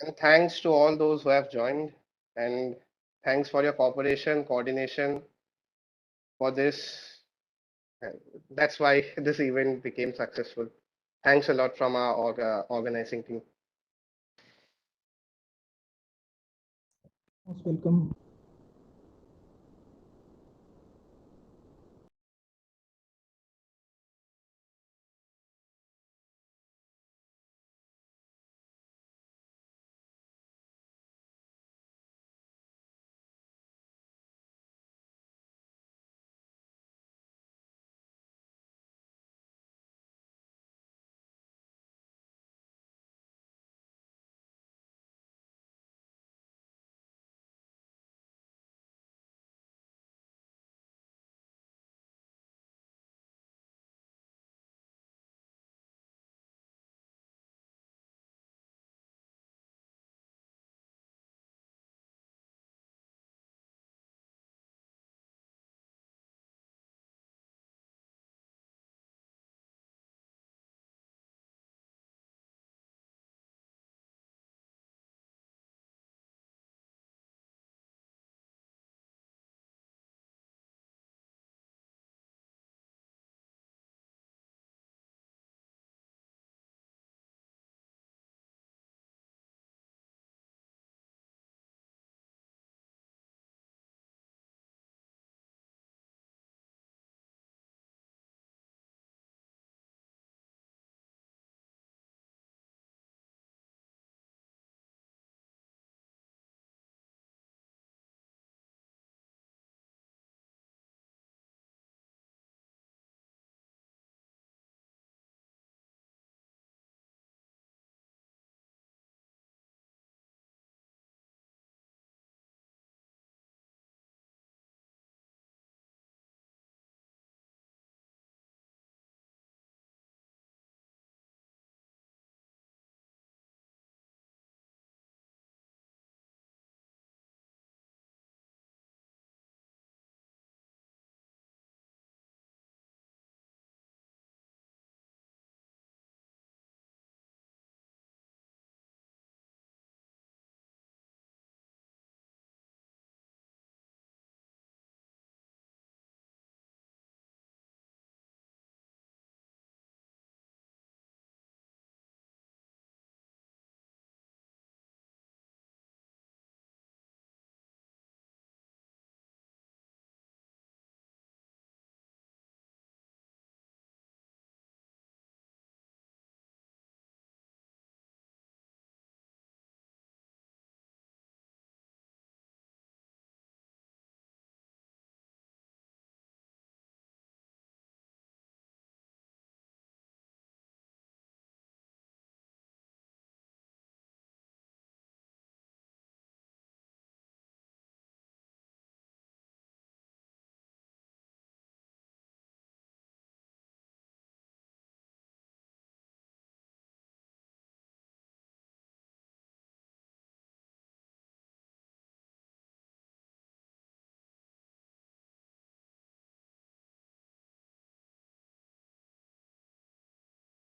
And thanks to all those who have joined. And thanks for your cooperation, coordination for this. And that's why this event became successful. Thanks a lot from our organizing team. Most welcome.